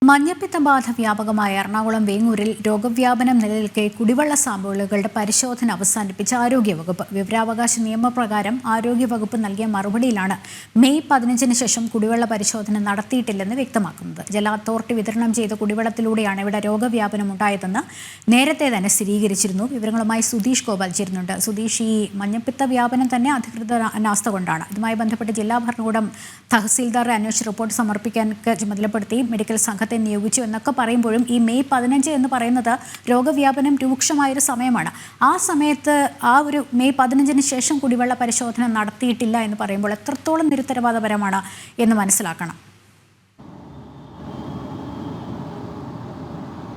മഞ്ഞപ്പിത്ത ബാധ വ്യാപകമായ എറണാകുളം വേങ്ങൂരിൽ രോഗവ്യാപനം നിലനിൽക്കെ കുടിവെള്ള സാമ്പിളുകളുടെ പരിശോധന അവസാനിപ്പിച്ച ആരോഗ്യവകുപ്പ്. വിവരാവകാശ നിയമപ്രകാരം ആരോഗ്യവകുപ്പ് നൽകിയ മറുപടിയിലാണ് മെയ് 15-ന് ശേഷം കുടിവെള്ള പരിശോധന നടത്തിയിട്ടില്ലെന്ന് വ്യക്തമാക്കുന്നത്. ജല അതോറിറ്റി വിതരണം ചെയ്ത കുടിവെള്ളത്തിലൂടെയാണ് ഇവിടെ രോഗവ്യാപനം ഉണ്ടായതെന്ന് നേരത്തെ തന്നെ സ്ഥിരീകരിച്ചിരുന്നു. വിവരങ്ങളുമായി സുധീഷ് ഗോപാൽ ചേരുന്നുണ്ട്. സുധീഷ്, ഈ മഞ്ഞപ്പിത്ത വ്യാപനം തന്നെ അധികൃതർ അനാസ്ഥ കൊണ്ടാണ്. ഇതുമായി ബന്ധപ്പെട്ട് ജില്ലാ ഭരണകൂടം തഹസീൽദാറെ അന്വേഷിച്ച് റിപ്പോർട്ട് സമർപ്പിക്കാൻ ചുമതലപ്പെടുത്തി മെഡിക്കൽ സംഘത്തെ നിയോഗിച്ചു എന്നൊക്കെ പറയുമ്പോഴും ഈ മെയ് 15 എന്ന് പറയുന്നത് രോഗവ്യാപനം രൂക്ഷമായൊരു സമയമാണ്. ആ സമയത്ത് ഒരു മെയ് 15-ന് ശേഷം കുടിവെള്ള പരിശോധന നടത്തിയിട്ടില്ല എന്ന് പറയുമ്പോൾ എത്രത്തോളം നിരുത്തരവാദപരമാണ് എന്ന് മനസ്സിലാക്കണം.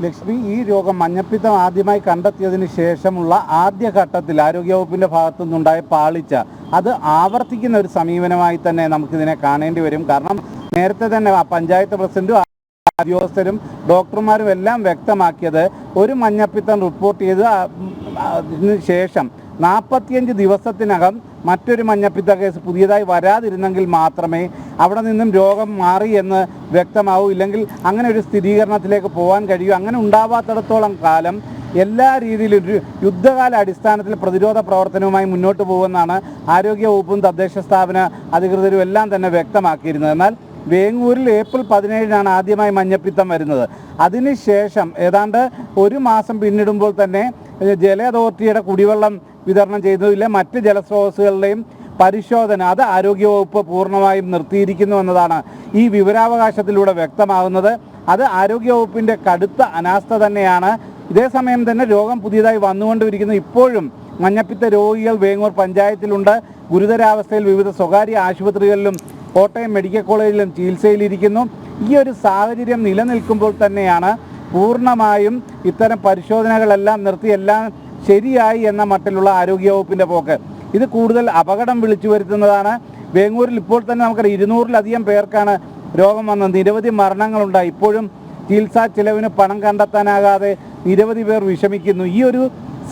ലക്ഷ്മി, ഈ രോഗം മഞ്ഞപ്പിത്തം ആദ്യമായി കണ്ടെത്തിയതിന് ശേഷമുള്ള ആദ്യഘട്ടത്തിൽ ആരോഗ്യവകുപ്പിൻ്റെ ഭാഗത്തു നിന്നുണ്ടായ പാളിച്ച അത് ആവർത്തിക്കുന്ന ഒരു സമീപനമായി തന്നെ നമുക്കിതിനെ കാണേണ്ടി വരും. കാരണം നേരത്തെ തന്നെ പഞ്ചായത്ത് പ്രസിഡന്റും ഉദ്യോഗസ്ഥരും ഡോക്ടർമാരും എല്ലാം വ്യക്തമാക്കിയത് ഒരു മഞ്ഞപ്പിത്തം റിപ്പോർട്ട് ചെയ്തതിന് ശേഷം 45 ദിവസത്തിനകം മറ്റൊരു മഞ്ഞപ്പിത്ത കേസ് പുതിയതായി വരാതിരുന്നെങ്കിൽ മാത്രമേ അവിടെ നിന്നും രോഗം മാറി എന്ന് വ്യക്തമാവൂ. ഇല്ലെങ്കിൽ അങ്ങനെ ഒരു സ്ഥിരീകരണത്തിലേക്ക് പോകാൻ കഴിയൂ. അങ്ങനെ ഉണ്ടാവാത്തിടത്തോളം കാലം എല്ലാ രീതിയിലും ഒരു യുദ്ധകാല അടിസ്ഥാനത്തിൽ പ്രതിരോധ പ്രവർത്തനവുമായി മുന്നോട്ട് പോകുമെന്നാണ് ആരോഗ്യവകുപ്പും തദ്ദേശ സ്ഥാപന അധികൃതരും എല്ലാം തന്നെ വ്യക്തമാക്കിയിരുന്നത്. എന്നാൽ വേങ്ങൂരിൽ ഏപ്രിൽ 17-നാണ് ആദ്യമായി മഞ്ഞപ്പിത്തം വരുന്നത്. അതിനുശേഷം ഏതാണ്ട് ഒരു മാസം പിന്നിടുമ്പോൾ തന്നെ ജല അതോറിറ്റിയുടെ കുടിവെള്ളം വിതരണം ചെയ്തതിലെ മറ്റ് ജലസ്രോതസ്സുകളുടെയും പരിശോധന അത് ആരോഗ്യവകുപ്പ് പൂർണ്ണമായും നിർത്തിയിരിക്കുന്നു എന്നതാണ് ഈ വിവരാവകാശത്തിലൂടെ വ്യക്തമാകുന്നത്. അത് ആരോഗ്യവകുപ്പിൻ്റെ കടുത്ത അനാസ്ഥ തന്നെയാണ്. ഇതേസമയം തന്നെ രോഗം പുതിയതായി വന്നുകൊണ്ടിരിക്കുന്നു. ഇപ്പോഴും മഞ്ഞപ്പിത്ത രോഗികൾ വേങ്ങൂർ പഞ്ചായത്തിലുണ്ട്. ഗുരുതരാവസ്ഥയിൽ വിവിധ സ്വകാര്യ ആശുപത്രികളിലും കോട്ടയം മെഡിക്കൽ കോളേജിലും ചികിത്സയിലിരിക്കുന്നു. ഈ ഒരു സാഹചര്യം നിലനിൽക്കുമ്പോൾ തന്നെയാണ് പൂർണ്ണമായും ഇത്തരം പരിശോധനകളെല്ലാം നിർത്തി എല്ലാം ശരിയായി എന്ന മട്ടിലുള്ള ആരോഗ്യവകുപ്പിൻ്റെ പോക്ക്. ഇത് കൂടുതൽ അപകടം വിളിച്ചു വരുത്തുന്നതാണ്. വേങ്ങൂരിൽ ഇപ്പോൾ തന്നെ നമുക്കറിയാം 200-ലധികം പേർക്കാണ് രോഗം വന്നത്. നിരവധി മരണങ്ങളുണ്ടായി. ഇപ്പോഴും ചികിത്സാ ചിലവിന് പണം കണ്ടെത്താനാകാതെ നിരവധി പേർ വിഷമിക്കുന്നു. ഈ ഒരു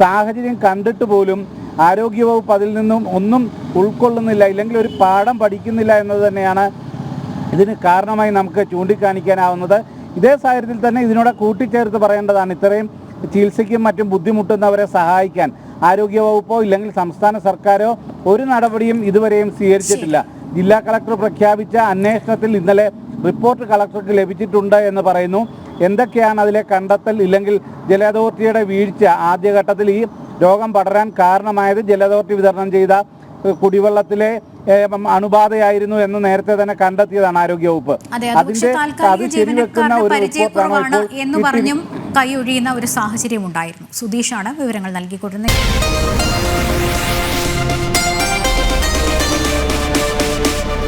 സാഹചര്യം കണ്ടിട്ട് പോലും ആരോഗ്യവകുപ്പ് അതിൽ നിന്നും ഒന്നും ഉൾക്കൊള്ളുന്നില്ല, ഇല്ലെങ്കിൽ ഒരു പാഠം പഠിക്കുന്നില്ല എന്നത് തന്നെയാണ് ഇതിന് കാരണമായി നമുക്ക് ചൂണ്ടിക്കാണിക്കാനാവുന്നത്. ഇതേ സാഹചര്യത്തിൽ തന്നെ ഇതിനോട് കൂട്ടിച്ചേർത്ത് പറയേണ്ടതാണ്, ഇത്രയും ചികിത്സയ്ക്കും മറ്റും ബുദ്ധിമുട്ടുന്നവരെ സഹായിക്കാൻ ആരോഗ്യവകുപ്പോ ഇല്ലെങ്കിൽ സംസ്ഥാന സർക്കാരോ ഒരു നടപടിയും ഇതുവരെയും സ്വീകരിച്ചിട്ടില്ല. ജില്ലാ കളക്ടർ പ്രഖ്യാപിച്ച അന്വേഷണത്തിൽ ഇന്നലെ റിപ്പോർട്ട് കളക്ടർക്ക് ലഭിച്ചിട്ടുണ്ട് എന്ന് പറയുന്നു. എന്തൊക്കെയാണ് അതിലെ കണ്ടെത്തൽ ഇല്ലെങ്കിൽ ജല അതോറിറ്റിയുടെ വീഴ്ച ആദ്യഘട്ടത്തിൽ ഈ രോഗം പടരാൻ കാരണമായത് ജല അതോറിറ്റി വിതരണം ചെയ്ത കുടിവെള്ളത്തിലെ അണുബാധയായിരുന്നു എന്ന് നേരത്തെ തന്നെ കണ്ടെത്തിയതാണ് ആരോഗ്യവകുപ്പ്. അതിന്റെ അത് ശരിവെക്കുന്ന ഒരു റിപ്പോർട്ടാണ് എന്ന് പറഞ്ഞും കൈയൊഴിയുന്ന ഒരു സാഹചര്യം ഉണ്ടായിരുന്നു. സുധീഷാണ് വിവരങ്ങൾ നൽകിക്കൊണ്ടിരുന്നത്.